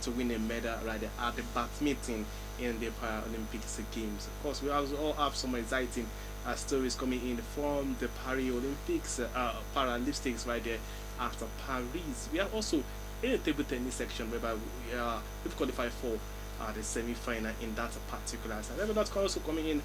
to win a medal right there at the badminton in the Paralympics Games. Of course, we also all have some exciting stories coming in from the Paris Olympics, Paralympics right there after Paris. We are also in the table tennis section whereby we've qualified for the semi-final in that particular side. Remember that's also coming in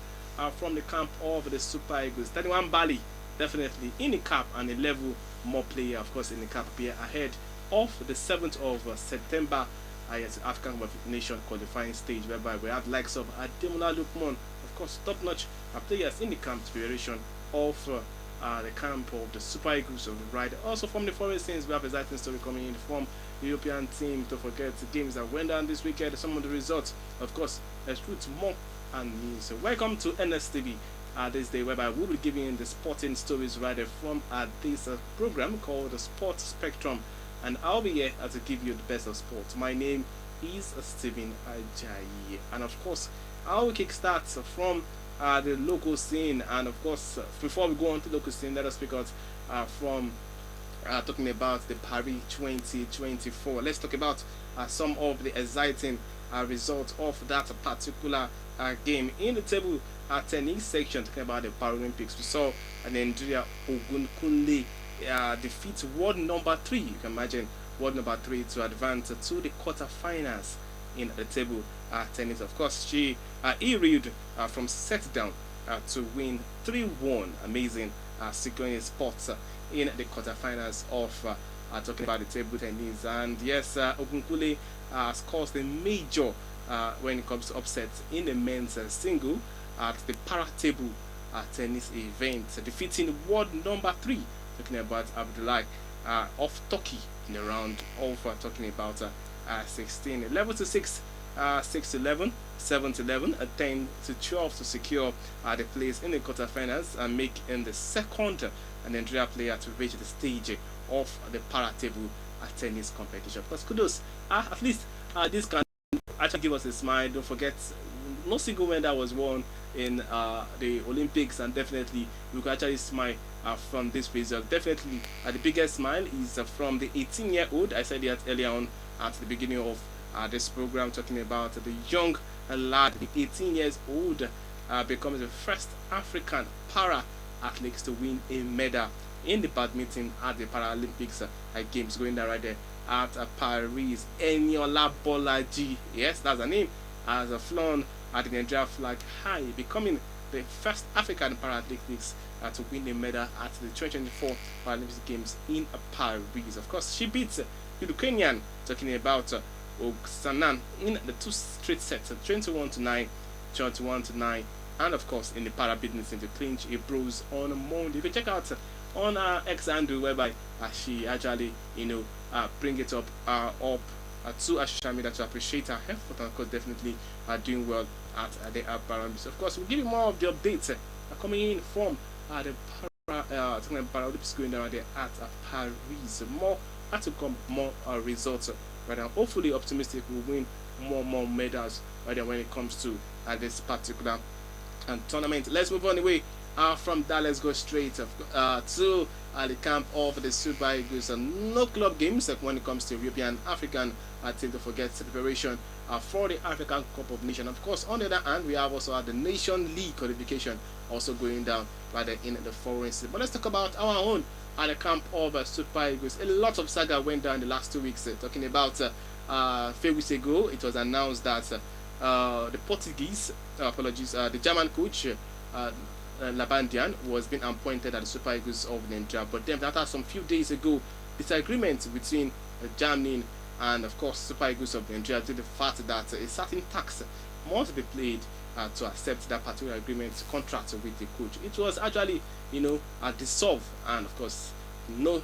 from the camp of the Super Eagles. 31 Bali definitely in the cap and a level more player, of course, in the cap here ahead of the 7th of September. Yes, African Cup of Nation qualifying stage whereby we have likes of Ademola Lukman, of course, top-notch players in the camp preparation of the camp of the Super Eagles of the ride. Also from the foreign scenes, we have a exciting story coming in from the European team. Don't forget the games that went down this weekend, some of the results, of course, let's root more and news. So welcome to Nstv. This day whereby we'll be giving you the sporting stories right from this program called the Sport Spectrum, and I'll be here to give you the best of sports. My name is Stephen Ajayi, and of course I'll kickstart from the local scene. And of course, before we go on to local scene, let us speak out from talking about the Paris 2024. Let's talk about some of the exciting results of that particular game in the table tennis section. Talking about the Paralympics, we saw Nigeria Ogunkunle defeat world number 3. You can imagine world number 3 to advance to the quarterfinals in the table tennis. Of course, she reeled from set down to win 3-1. Amazing, securing a spot in the quarterfinals of talking about the table tennis. And yes, Ogunkule has caused a major when it comes to upsets in the men's single at the para table tennis event, defeating world number 3. Talking about Abdullah of Turkey in the round of talking about 16, 11 to 6, 6 to 11, 7 to 11, 10 to 12 to secure the place in the quarterfinals and make in the second Nigeria player to reach the stage of the para table tennis competition. Because kudos, at least this can actually give us a smile. Don't forget, no single medal was won in the Olympics, and definitely we could actually smile from this result. Definitely, the biggest smile is from the 18-year-old. I said that earlier on at the beginning of this program, talking about the young lad, the 18 years old, becomes the first African para athlete to win a medal in the badminton at the Paralympics games going down right there at Paris. Eniola Bolaji, yes, that's the name, has flown at the Nigeria flag high, becoming the first African para-athletics to win a medal at the 2024 Paralympic Games in Paris. Of course, she beats the Ukrainian, talking about Oksanan, in the 2 straight sets, 21-9, 21-9, and of course in the para-badminton to clinch a bronze on Monday. If you check out on our X handle, whereby she actually bring it up to our social media to appreciate her effort, and of course definitely doing well at the Paralympics. Of course, we'll give you more of the updates coming in from the Paralympics going down there at Paris. More to come, more results. Right now, hopefully optimistic we'll win more medals right there when it comes to this particular tournament. Let's move on away from that. Let's go straight to the camp of the Super Eagles. No club games when it comes to European African team to forget the preparation for the African Cup of Nations. Of course, on the other hand, we have also the Nation League qualification also going down right there in the foreign city. But let's talk about our own at the camp of Super Eagles. A lot of saga went down the last 2 weeks. Talking about a few weeks ago, it was announced that the Portuguese, the German coach Labandian was being appointed at the Super Eagles of Nigeria. But then after some few days ago, disagreement between Germany and of course Super Eagles of Nigeria due to the fact that a certain tax must be paid to accept that particular agreement contract with the coach. It was actually dissolved, and of course no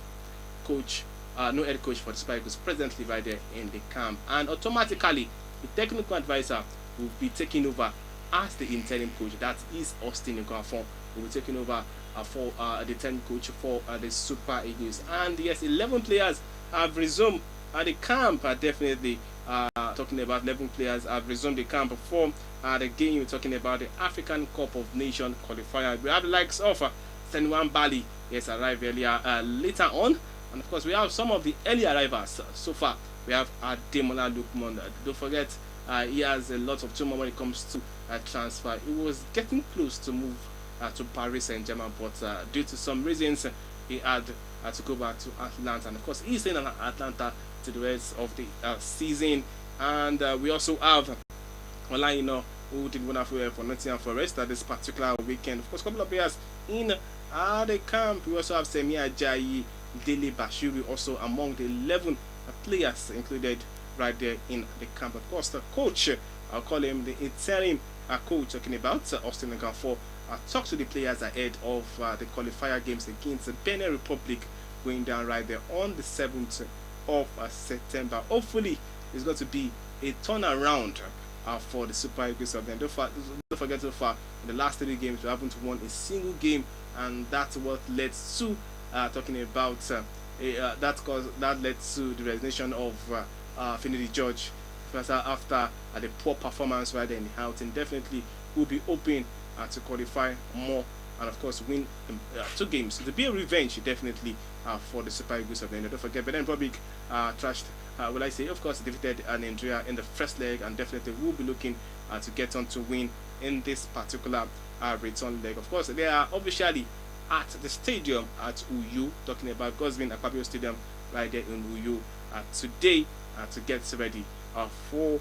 head coach for the Super Eagles presently right there in the camp, and automatically the technical advisor will be taking over as the interim coach. That is Austin Nkwafon, will be taking over for the interim coach for the Super Eagles. And yes, 11 players have resumed at the camp. Definitely talking about 11 players have resumed the camp for the game. We're talking about the African Cup of Nations qualifier. We have the likes of 31 Bali, yes, arrived earlier later on. And of course, we have some of the early arrivals so far we have Ademola Lookman. Don't forget, he has a lot of tumor when it comes to transfer. He was getting close to move to Paris Saint-Germain, but due to some reasons, he had to go back to Atlanta. And of course, he's in Atlanta to the rest of the season. And we also have Olaino, who did wonderful for Nottingham Forest at this particular weekend. Of course, a couple of players in the camp. We also have Semi Ajayi, Dele Bashiru, also among the 11 players included right there in the camp. Of course, the coach, I'll call him the interim coach, talking about Austin Nganfor, talked to the players ahead of the qualifier games against the Benin Republic going down right there on the 7th of September. Hopefully, it's going to be a turnaround for the Super Eagles of them. Don't forget, so far in the last 3 games, we haven't won a single game, and that's what led to talking about that led to the resignation of Finidi George after the poor performance right there in the outing. Definitely will be open to qualify more and of course win 2 games. To be a revenge definitely for the Super Eagles of Nigeria. Don't forget, Benin Republic trashed, will I say, of course, defeated Nigeria in the first leg, and definitely will be looking to get on to win in this particular return leg. Of course, they are officially at the stadium at Uyu, talking about Gosvin Akpabio Stadium right there in Uyu today to get ready for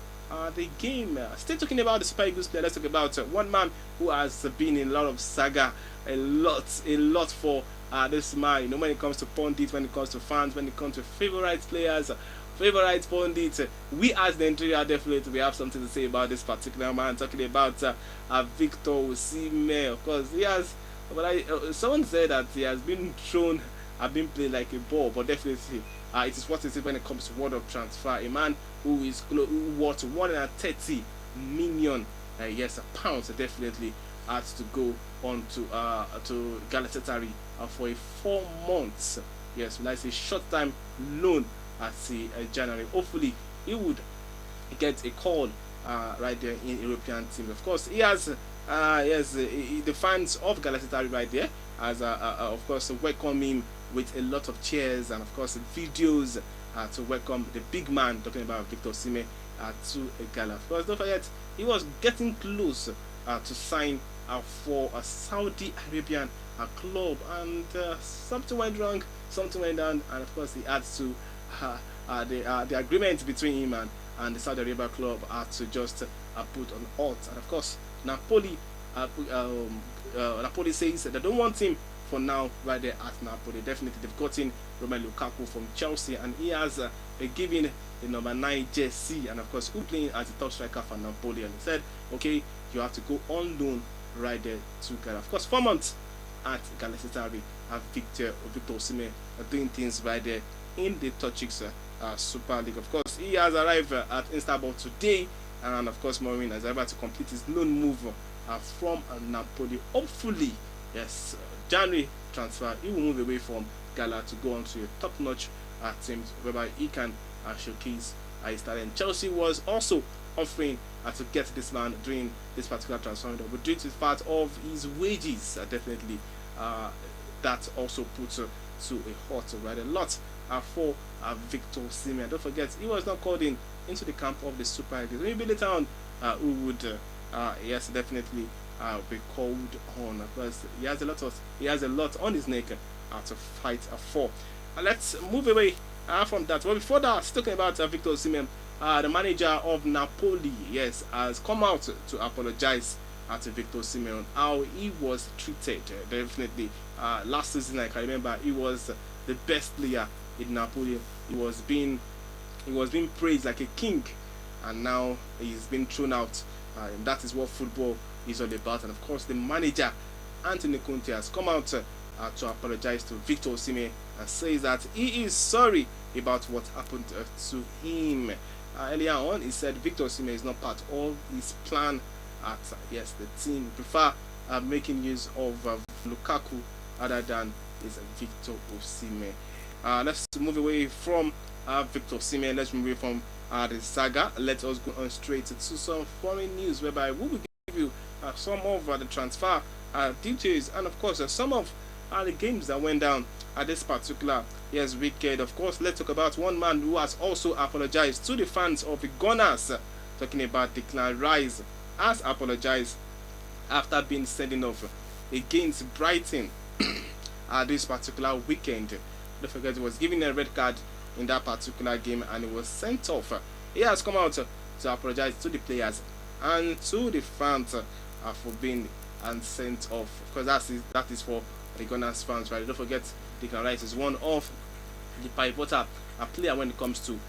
the game. Still talking about the Super Eagles player, let's talk about one man who has been in a lot of saga, a lot for this man. You know, when it comes to pundits, when it comes to fans, when it comes to favorite players, favorite pundits, we as Nigeria definitely we have something to say about this particular man. Talking about Victor Osimhen. Of course, he has. But someone said that he has been shown, been played like a ball, but definitely it is what it is when it comes to world of transfer. A man who is worth 130 million pounds definitely has to go on to Galatasaray for a 4 months. Yes, will I say short time loan at January. Hopefully, he would get a call right there in European team. Of course, he has. The fans of Galatasaray right there as of course welcome him with a lot of cheers and of course videos to welcome the big man, talking about Victor Osimhen to Gala. Of course, don't forget he was getting close to sign for a Saudi Arabian club, and something went wrong, something went down, and of course he had to the agreement between him and the Saudi Arabia club had to just put on halt. And of course, Napoli says that they don't want him for now right there at Napoli. Definitely they've gotten Romelu Lukaku from Chelsea, and he has given the number 9 jersey, and of course who playing as the top striker for Napoli, and he said, okay, you have to go on loan right there to Ghana. Of course, 4 months at Galatasaray, Victor Osimhen doing things right there in the Turkish Super League. Of course, he has arrived at Istanbul today, and of course Mourinho has able to complete his loan move from Napoli. Hopefully, yes, January transfer, he will move away from Gala to go on to a top-notch team whereby he can showcase his talent. Chelsea was also offering to get this man during this particular transfer window, but due to the fact of his wages, definitely that also puts to a halt rather a lot for Victor Osimhen. Don't forget, he was not called into the camp of the Super Eagles. Maybe later on, who would yes, definitely be called on, because he has a lot on his neck to fight for. Let's move away from that. Well, before that, talking about Victor Osimhen, the manager of Napoli, yes, has come out to apologize to Victor Osimhen on how he was treated. Definitely, last season I can remember he was the best player in Napoli. He was being praised like a king, and now he's been thrown out. And that is what football is all about. And of course, the manager Anthony Conte has come out to apologize to Victor Osimhen and says that he is sorry about what happened to him. Earlier on, he said Victor Osimhen is not part of his plan at the team. Prefer making use of Lukaku other than is Victor Osimhen. Let's move away from Victor Osimhen. Let's move away from the saga. Let us go on straight to some foreign news, whereby we will give you some of the transfer details, and of course some of the games that went down at this particular yes, wicked. Of course, let's talk about one man who has also apologized to the fans of the Gunners. Talking about Declan Rice, has apologized after being sending off against Brighton this particular weekend. Don't forget, he was given a red card in that particular game and he was sent off. He has come out to apologize to the players and to the fans for being sent off. Of course, that is for the Gunners fans, right? Don't forget, Declan Rice is one of the pivotal player when it comes to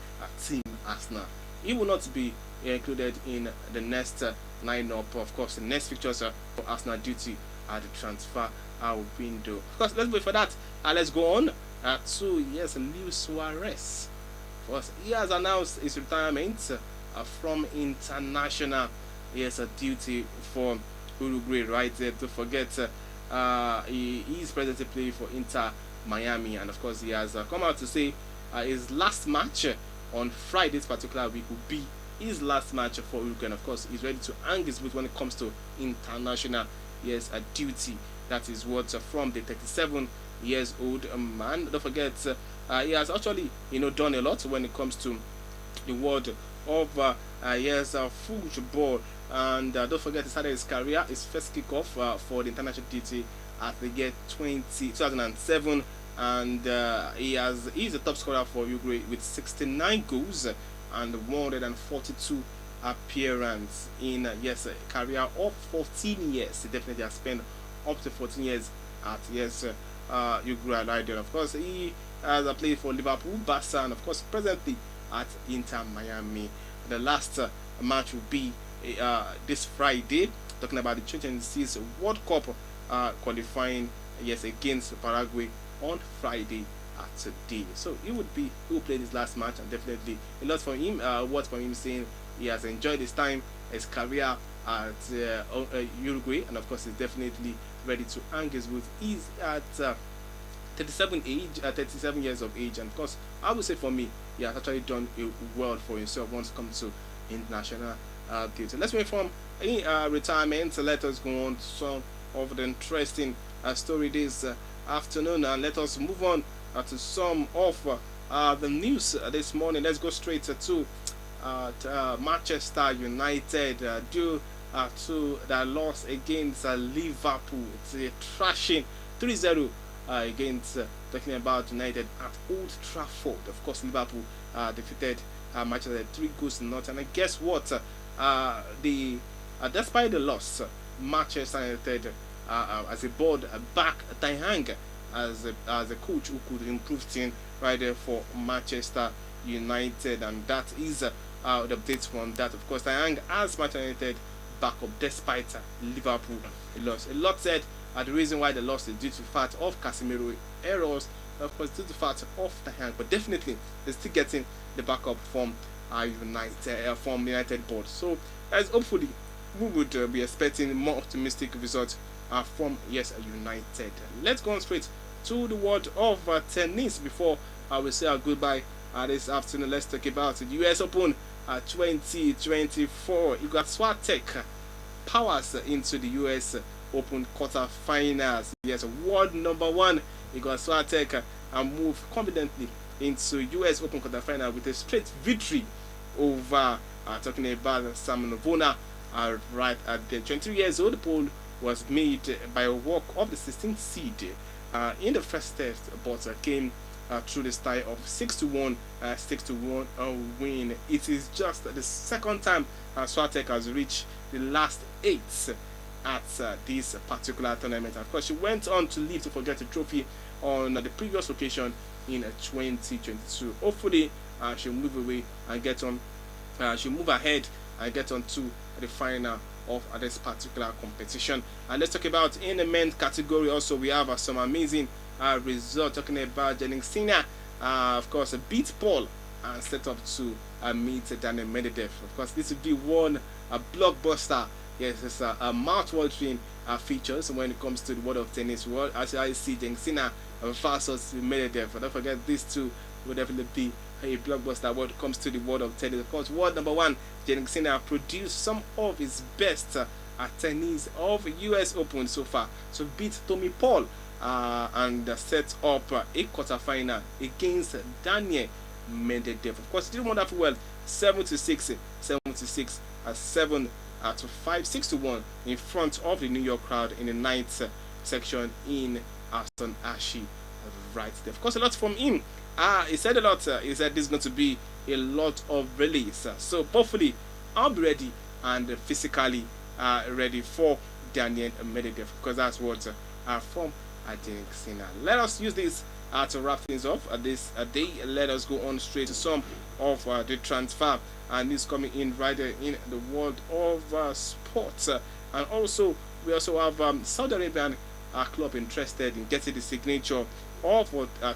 Team Arsenal. He will not be included in the next lineup. Of course, the next fixtures for Arsenal duty at the transfer window. Of course, let's wait for that. Let's go on to Luis Suarez. Of course, he has announced his retirement from international duty for Uruguay. Right there, don't forget, he is presently playing for Inter Miami, and of course, he has come out to say his last match on Friday this particular week will be his last match for Uruguay. And of course, he's ready to hang his boots when it comes to international duty. That is what from the 37 years old man. Don't forget, he has actually done a lot when it comes to the world of football. And don't forget, he started his career, his first kickoff for the international duty at the year 2007, and he's the top scorer for Uruguay with 69 goals and 142 appearance in a career of 14 years. He definitely has spent up to 14 years at Uruguay. Of course, he has played for Liverpool, Barca, and of course presently at Inter Miami. The last match will be this Friday, talking about the 2026 World Cup qualifying against Paraguay on Friday at today. So he will play this last match, and definitely a lot from him. Words from him saying he has enjoyed his time, his career at Uruguay, and of course he's definitely ready to hang his boots. He's at 37 years of age, and of course I would say for me, he has actually done well for himself once it comes to international duty. Let's move from retirement. Let us go on to some of the interesting story this afternoon, and let us move on to some of the news this morning. Let's go straight to Manchester United due to the loss against Liverpool. It's a thrashing 3-0 against talking about United at Old Trafford. Of course, Liverpool defeated Manchester 3-0. And guess what? Despite the loss, Manchester United as a board back Ten Hag as a coach who could improve things right there for Manchester United, and that is the update from that. Of course, Ten Hag has Manchester United back up despite Liverpool loss. A lot said the reason why the loss is due to the fact of Casemiro errors, of course due to the fact of Ten Hag, but definitely they're still getting the backup from United board. So as hopefully we would be expecting more optimistic results from United. Let's go on straight to the world of tennis before we say our goodbye this afternoon. Let's talk about the US Open 2024. Igor Swiatek powers into the US Open quarterfinals. Yes, world number one Igor Swiatek moved confidently into US Open quarterfinal with a straight victory over talking about Sam Novona. Right at the 23 years old, the pole was made by a walk of the 16th seed in the first test, but came through the style of 6-1 win. It is just the second time Swiatek has reached the last 8 at this particular tournament. Of course, she went on to leave to forget the trophy on the previous occasion in 2022. Hopefully, she'll move away and get on. She'll move ahead and get on to the final of this particular competition. And let's talk about in the men's category. Also, we have some amazing results. Talking about Jennings, of course, beat Paul and set up to meet Daniel Medvedev. Of course, this would be one blockbuster. Yes, it's a mouth-watering features when it comes to the world of tennis. World, as I see Jennings versus Medvedev. Don't forget, these two will definitely be a blockbuster when it comes to the world of tennis. Of course, world number one, Jennings produced some of his best at tennis of US Open so far. So beat Tommy Paul and set up a quarterfinal against Daniel Medvedev. Of course, he did wonderful well, 7-6, 7-6, 7-5, 6-1 in front of the New York crowd in the ninth section in Aston Ashi right there. Of course, a lot from him. He said a lot. He said this is going to be a lot of release. So hopefully, I'll be ready and physically ready for Daniel Medvedev, because that's what from Argentina. Let us use this to wrap things up this day. Let us go on straight to some of the transfer and news coming in right there in the world of sports. And also, we also have Saudi Arabian club interested in getting the signature of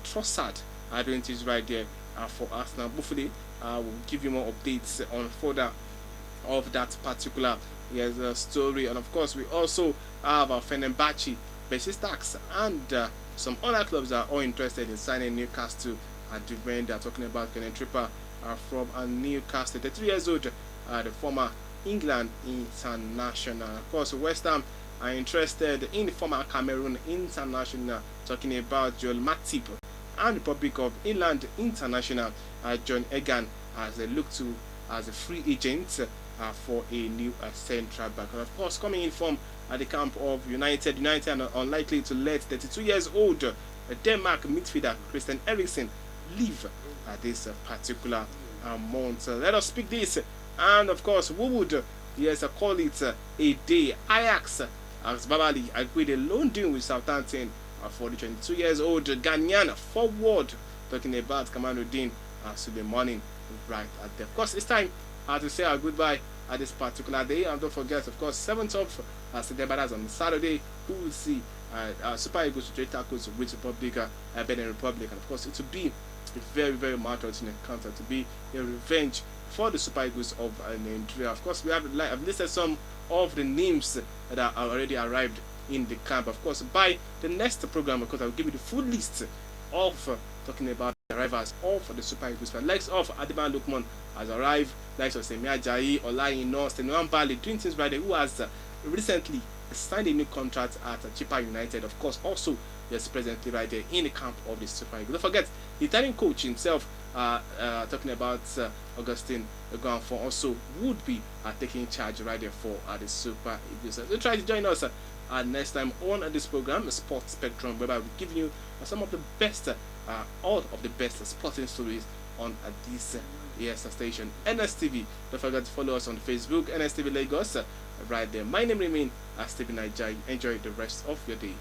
Trossard. I doing this right there for us now. Hopefully, we'll give you more updates on further of that particular story. And of course, we also have Fenerbahce, Besiktas, and some other clubs that are all interested in signing Newcastle at the end. They're talking about Kenneth Tripper from Newcastle, 33 years old, the former England international. Of course, West Ham are interested in the former Cameroon international, talking about Joel Matip, and Republic of Ireland international John Egan, as they look to as a free agent for a new central back. And of course, coming in from the camp of United are unlikely to let 32 years old Denmark midfielder Christian Eriksen leave this particular month. Let us speak this, and of course, we would call it a day. Ajax as Babali agreed a loan deal with Southampton for the 22 years old Ghanaian forward, talking about Kamaluddin Suleimani right at there. Of course, it's time to say our goodbye at this particular day, and don't forget, of course, 7th of September on Saturday, we will see Super Eagles straight tackles with Benin Republic, and of course, it will be a very, very marathon encounter, to be a revenge for the Super Eagles of Nigeria. Of course, I've listed some of the names that are already arrived in the camp. Of course, by the next program, because I'll give you the full list of talking about the arrivals of the Super Eagles. Likes of Adiban Lukman has arrived, likes of Semi Ajayi, Olayi Ino, Stenuan Bali, doing things right there, who has recently signed a new contract at Chippa United. Of course, also yes, presently right there in the camp of the Super Eagles. Don't forget, the Italian coach himself, talking about Augustine Ogonfor, also would be taking charge right there for the Super Eagles. So try to join us next time on this program, Sports Spectrum, whereby we're giving you some of the best, all of the best sporting stories on this station, Nstv. Don't forget to follow us on Facebook, Nstv Lagos, right there. My name remains Stephen Ajayi. Enjoy the rest of your day.